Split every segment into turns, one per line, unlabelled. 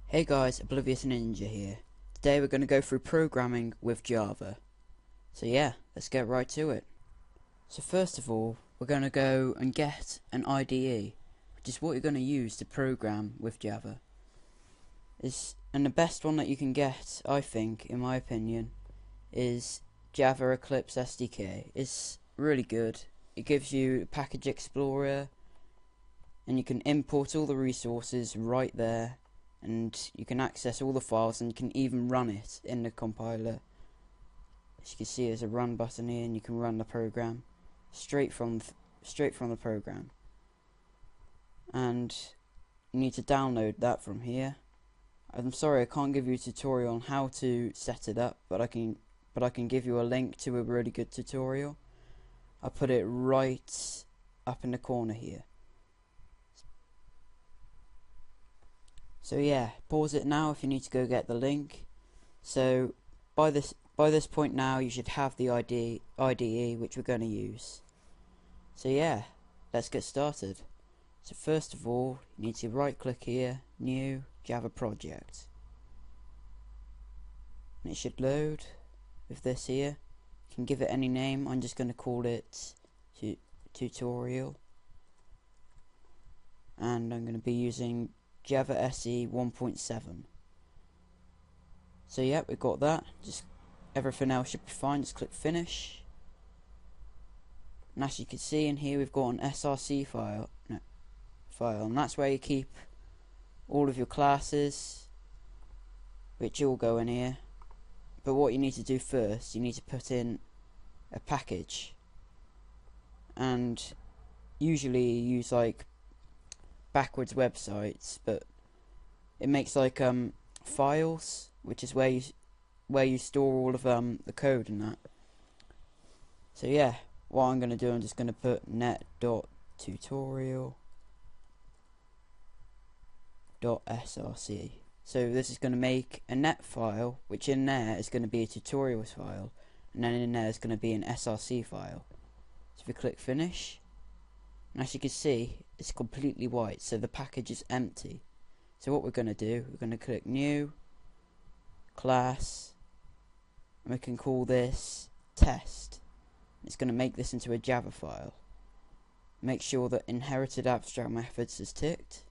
Hey guys, Oblivious Ninja here. Today we're going to go through programming with Java. So yeah, let's get right to it. So first of all, we're going to go and get an IDE, which is what you're going to use to program with Java. And the best one that you can get, I think, in my opinion, is Java Eclipse SDK. It's really good. It gives you a package explorer, and you can import all the resources right there. And you can access all the files, and you can even run it in the compiler. As you can see, there's a run button here, and you can run the program straight from the program. And you need to download that from here. I'm sorry, I can't give you a tutorial on how to set it up, but I can give you a link to a really good tutorial. I put it right up in the corner here. So yeah, pause it now if you need to go get the link. So by this point now, you should have the IDE which we're going to use. So yeah, let's get started. So first of all, you need to right click here, new Java project, and it should load with this here. You can give it any name. I'm just going to call it tutorial, and I'm going to be using Java SE 1.7. So yeah, we've got that. Just everything else should be fine. Just click finish. And as you can see in here, we've got an src file, and that's where you keep all of your classes, which all go in here. But what you need to do first, you need to put in a package, and usually you use like backwards websites, but it makes like files, which is where you store all of the code and that. So yeah, what I'm going to do, I'm just going to put net.tutorial.src. So this is going to make a net file, which in there is going to be a tutorials file, and then in there is going to be an src file. So if you click finish, and as you can see, it's completely white, so the package is empty. So what we're going to do, we're going to click new class, and we can call this test. It's going to make this into a Java file. Make sure that inherited abstract methods is ticked,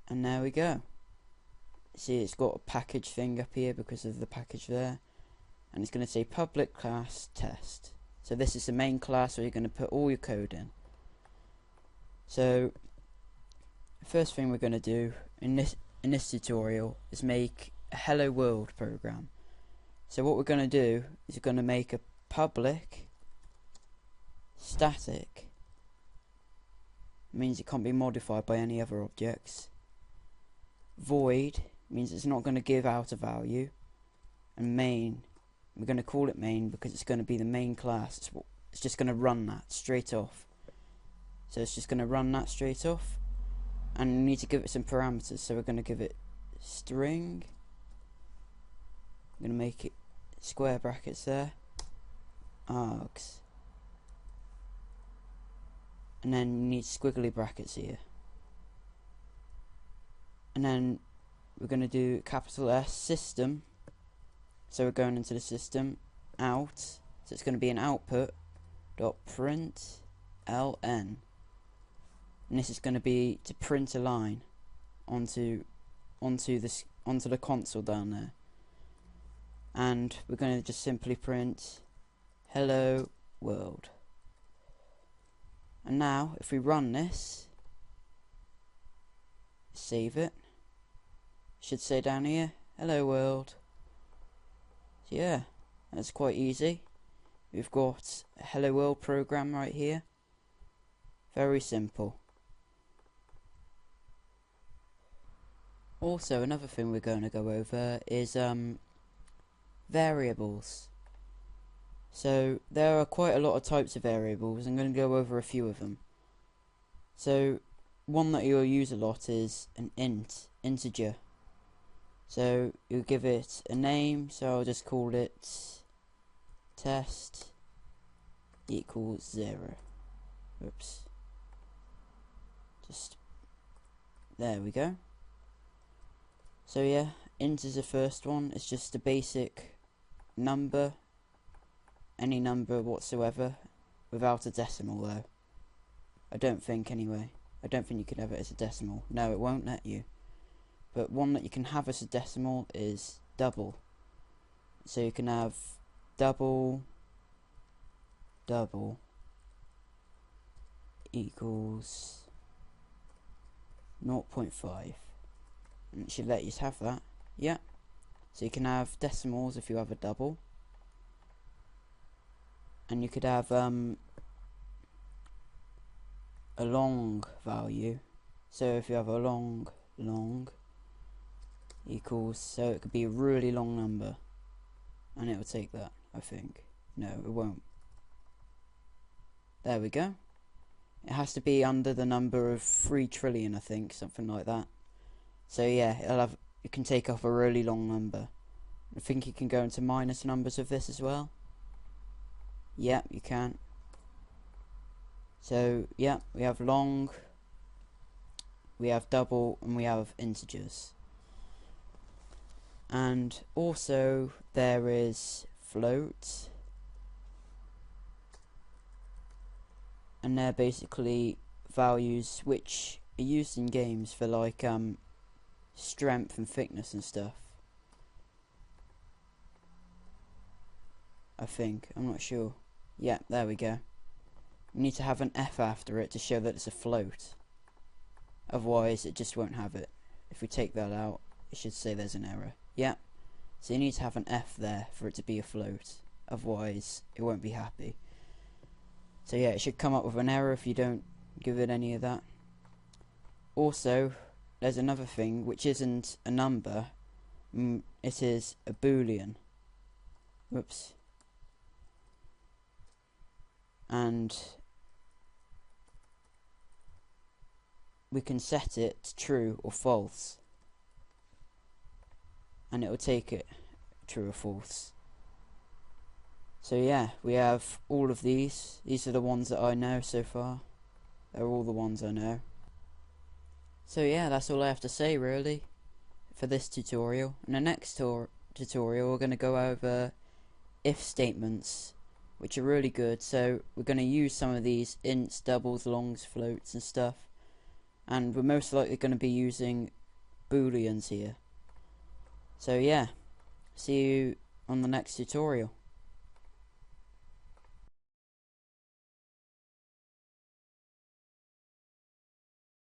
and there we go. See, it's got a package thing up here because of the package there, and it's going to say public class test. So this is the main class where you're going to put all your code in. So the first thing we're going to do in this tutorial is make a hello world program. So what we're going to do is we're going to make a public static. It means it can't be modified by any other objects. Void means it's not going to give out a value. And main, we're going to call it main because it's going to be the main class. It's just going to run that straight off. So it's just going to run that straight off. And we need to give it some parameters. So we're going to give it string. I'm going to make it square brackets there. Args. And then you need squiggly brackets here. And then we're going to do capital S system. So we're going into the system out. So it's going to be an output dot print ln, and this is going to be to print a line onto the console down there. And we're going to just simply print hello world. And now if we run this, save it, should say down here hello world. So yeah, that's quite easy. We've got a hello world program right here. Very simple. Also, another thing we're going to go over is variables. So there are quite a lot of types of variables. I'm going to go over a few of them. So one that you'll use a lot is an integer. So you'll give it a name, so I'll just call it test equals 0. Oops. Just There we go. So yeah, int is the first one. It's just a basic number, any number whatsoever, without a decimal though. I don't think anyway. I don't think you can have it as a decimal. No, it won't let you. But one that you can have as a decimal is double. So you can have double equals 0.5. And it should let you have that. Yeah. So you can have decimals if you have a double. And you could have a long value. So if you have a long equals, so it could be a really long number. And it will take that, I think. No, it won't. There we go. It has to be under the number of 3 trillion, I think, something like that. So yeah, it can take up a really long number. I think you can go into minus numbers of this as well. Yep, you can. So yeah, we have long, we have double, and we have integers. And also there is float, and they're basically values which are used in games for like strength and thickness and stuff. I think, I'm not sure. Yeah, there we go. You need to have an F after it to show that it's a float. Otherwise it just won't have it. If we take that out, it should say there's an error. Yeah. So you need to have an F there for it to be a float. Otherwise it won't be happy. So yeah, it should come up with an error if you don't give it any of that. Also, there's another thing which isn't a number. It is a Boolean. Whoops. And we can set it to true or false. And it will take it true or false. So yeah, we have all of these. These are the ones that I know so far. They're all the ones I know. So yeah, that's all I have to say really for this tutorial. In the next tutorial we're going to go over if statements, which are really good. So we're going to use some of these ints, doubles, longs, floats and stuff. And we're most likely going to be using Booleans here. So yeah, see you on the next tutorial.